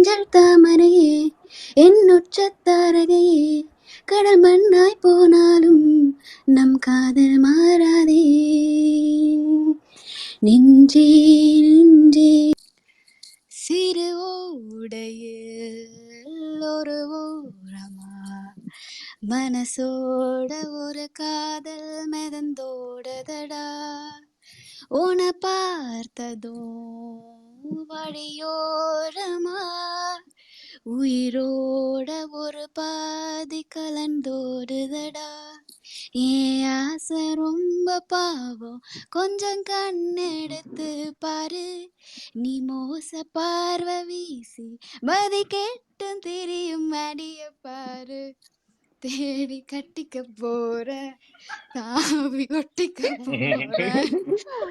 மஞ்சள் தாமரையே என் உச்சத்தாரகையே கடல் மண்ணாய் போனாலும் நம் காதல் மாறாதே. நெஞ்சே நெஞ்சே சிறு ஓடையில் ஒரு ஓரமா மனசோட ஒரு காதல் மிதந்தோடுதடா. உன பார்த்ததும் வழியோரமா உயிரோட ஒரு பாதி கலந்தோடுதடா. ஏன் ஆசை ரொம்ப பாவம் கொஞ்சம் கண்ணெடுத்து பாரு. நீ மோச பார்வை வீசி மதி கேட்டும் தெரியும் அடிய பாரு. தேடி கட்டிக்க போற தாவி ஒட்டிக்க போற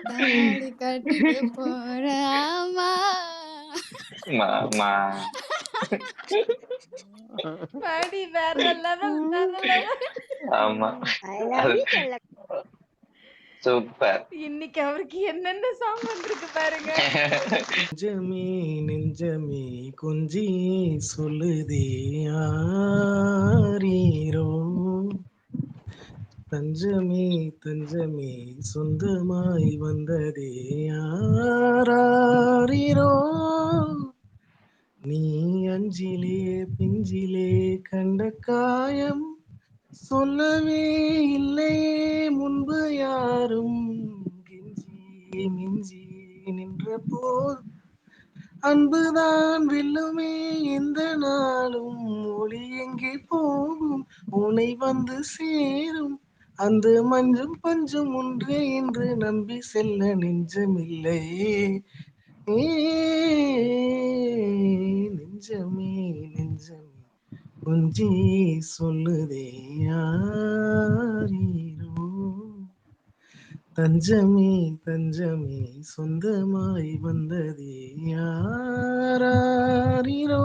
தாலி கட்டிக்க போற ஆமா. மாமா பாடி வேற லெவல் வேற லெவல். ஆமா ஐ லவ் யூ செல்ல. சூப்பர். இன்னைக்கு அவருக்கு என்னென்ன சாங் வந்திருக்கு பாருங்க. நெஞ்சமே நெஞ்சமே கொஞ்சி சொல்லுதே ஆரீரோ. தஞ்சமே தஞ்சமே சொந்தமாய் வந்ததே ஆரீரோ. நீ அஞ்சிலே பிஞ்சிலே கண்ட காயம் சொல்லவே இல்லையே முன்பு யாரும். கெஞ்சி மிஞ்சி நின்ற போது அன்புதான் வெல்லுமே எந்த நாளும். ஒளி எங்கே போகும் உனை வந்து சேரும் அந்த மஞ்சும் பஞ்சும் ஒன்றே என்று நம்பி செல்ல நெஞ்சமில்லையே. ஏ நெஞ்சமே நெஞ்சமே கொஞ்சி சொல்லுதே யாரீரோ. தஞ்சமே தஞ்சமே சொந்தமாய் வந்ததே யாரீரோ.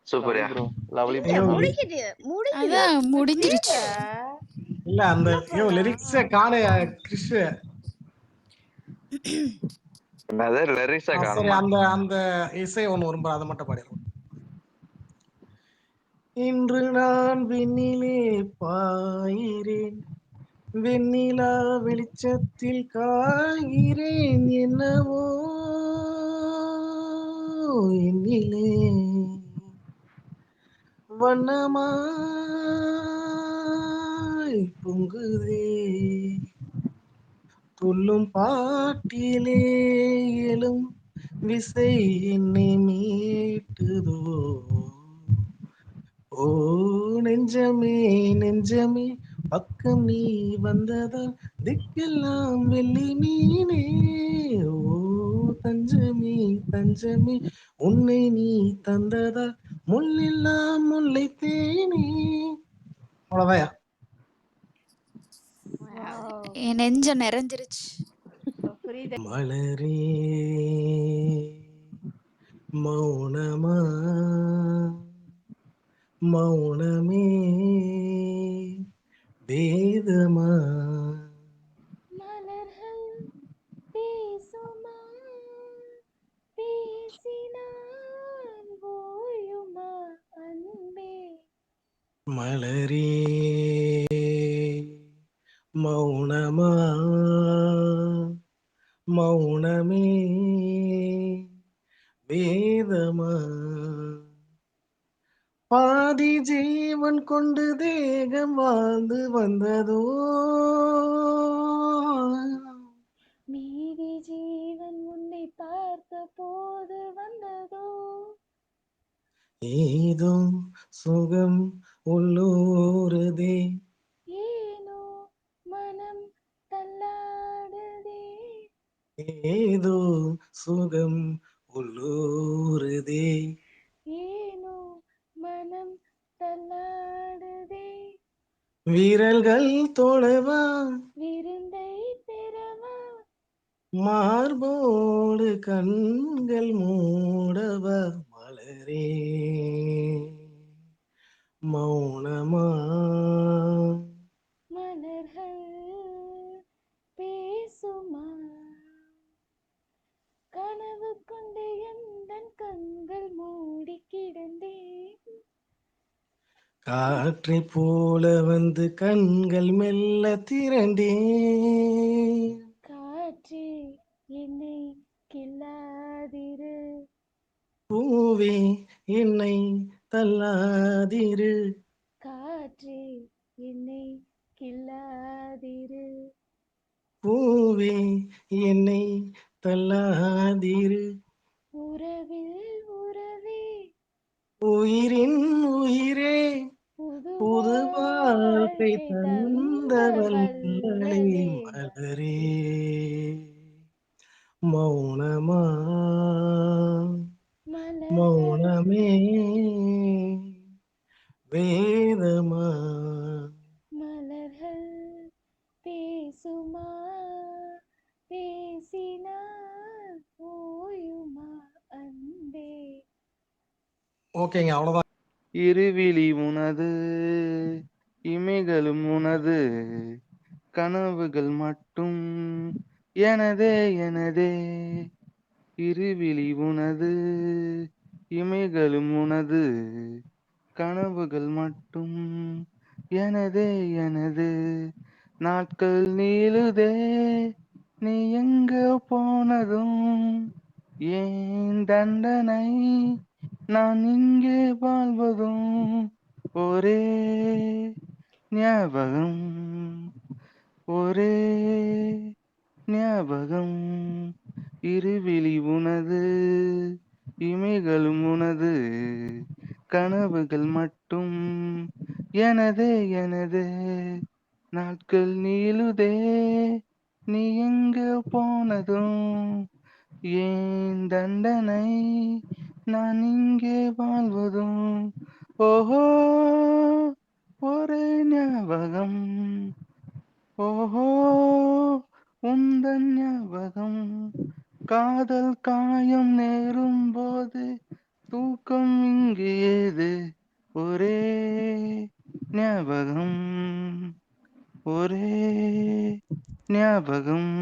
சூப்பர்யா. ப்ரோ லவ்லி இல்ல ஐயோ ப்ரோ. முடிக்குது முடிக்குது. அதான் முடிஞ்சிருச்சு. இல்ல அந்த என்ன ஐயோ பண்ணா? லிரிக்ஸ காண கிறிஸ். என்னது லிரிக்ஸா சரி காணுமா? அந்த அந்த இசை ஒன்று வரும் அதை மட்டும் பாடிடுவோம். இன்று நான் விண்ணிலே பாயிரேன் வெண்ணிலா வெளிச்சத்தில் காய்கிறேன் என்னவோ என்னிலே வண்ணமாய் பொங்குதே. துள்ளும் பாட்டிலே எழும் விசை என்னை மீட்டுதோ. ஓ நெஞ்சமே நெஞ்சமே பக்கம் நீ வந்ததால் திக்கெல்லாம் வெள்ளி மீனே. ஓ தஞ்சமே தஞ்சமே உன்னை நீ தந்ததால் முள்ளெல்லாம் முல்லை தேனே. அவ்வளவுதான். வாவ். என் நெஞ்சம் நிறைஞ்சிருச்சு. புரியுது. மலரே மௌனமா மௌனமே வேதமா. மலர்கள் பேசுமா பேசினான் ஓயுமா அன்பே. மலரே மௌனமா மௌனமே வேதமா. பாதி ஜீவன் கொண்டு தேகம் வாழ்ந்து வந்ததோ. மீதி ஜீவன் உன்னை பார்த்த போது வந்ததோ. ஏதோ சுகம் உள்ளூருதே. ஏனோ மனம் தள்ளாடுதே. ஏதோ சுகம் உள்ளூருதே. ஏனோ மனம் தள்ளாடுதே. வீரர்கள் தோழவா விருந்தை பெறவா. மார்போடு கண்கள் மூடவா. மலரே மௌனமா மலர்கள் காற்றை போல வந்து கண்கள் மெல்ல திரண்டேன். காற்றே என்னை கில்லாதிரு. பூவே என்னை தள்ளாதிரு. காற்றே என்னை கில்லாதிரு. பூவே என்னை தள்ளாதிரு. உறவில் உறவே உயிரின் உயிரே புது புது வாழ்க்கை வாழ்க்கை தந்த தந்த வல்லலை வல்லலே மலரே. மௌனமா மலர்கள் மௌனமே வேதமா. மலர்கள் பேசுமா பேசினால் ஓயுமா அன்பே. ஓகேங்க, அவ்வளவுதான். இருவிழி உனது இமைகளும் உனது கனவுகள் மட்டும் எனதே எனதே. இருவிழி உனது இமைகளும் உனது கனவுகள் மட்டும் எனதே எனது. நாட்கள் நீளுதே நீ எங்க போனதும், ஏன் தண்டனை நான் இங்கே வாழ்வதும். ஒரே ஞாபகம் ஒரே ஞாபகம். இருவிழி உனது இமைகளும் உனது கனவுகள் மட்டும் எனதே எனதே. நாட்கள் நீளுதே நீ எங்க போனதும், ஏன் தண்டனை நான் இங்கே வாழ்வதும். ஓஹோ ஒரே ஞாபகம், ஓஹோ உந்தன் ஞாபகம். காதல் காயம் நேரும் போது தூக்கம் இங்கு ஏது. ஒரே ஞாபகம் ஒரே ஞாபகம்.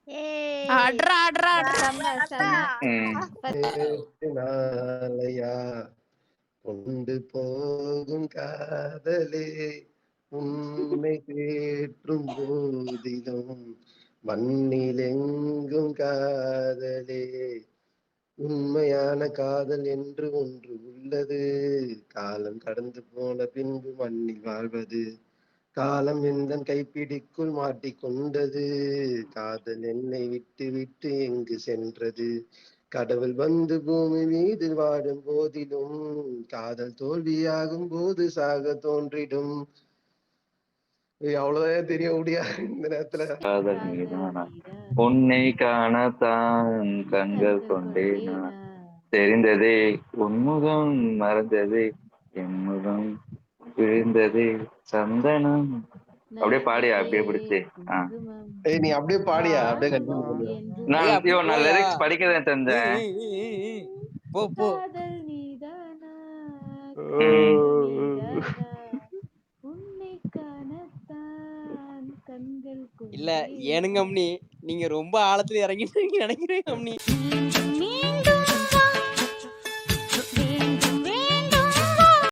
ஏய் ஆடுறா ஆடுறா ஆடுறா. செம்ம செம்ம ம். சூப்பர். நாளையா கொண்டு போகும் காதலே உன்னை தேற்றும் போதிலும் மண்ணில் எங்கும் காதலே. உண்மையான காதல் என்று ஒன்று உள்ளது, காலம் கடந்து போன பின்பு மண்ணில் வாழ்வது. காலம் எந்தன் கைப்பிடிக்குள் மாட்டிக்கொண்டது, காதல் என்னை விட்டு விட்டு எங்கு சென்றது. கடவுள் வந்து பூமி மீது வாழும் போதிலும் காதல் தோல்வியாகும் போது சாக தோன்றிடும். அவ்வளவுதான் தெரிய முடியா இந்த நேரத்துல. காதல் காதல் நீதானா நீதானா உன்னை காணத்தான் கண்கள் கண்கள் கொண்டேனா கொண்டேனா. தெரிந்ததே உன்முகம் மறந்ததே என்முகம் விழுந்ததே சந்தனம். அப்படியே பாடியா நனைந்ததே அப்படியே பிடிச்சி. குங்குமம் நீ அப்படியே பாடியா, அப்படியே கண்டினியூ வாசம் பண்ணுவ. என்றும் நான் அப்படி நான் போயா. லிரிக்ஸ் படிக்கிறேன் செஞ்சேன். போ போ. காதல் நீதானா ம். காதல் நீதானா உன்னை காணத்தான் கண்கள் இல்ல கொண்டேனா. ஏனுங்க அம்னி, நீங்க ரொம்ப ஆழத்துல இறங்கிட்டு நினைக்கிறேன் அம்னி.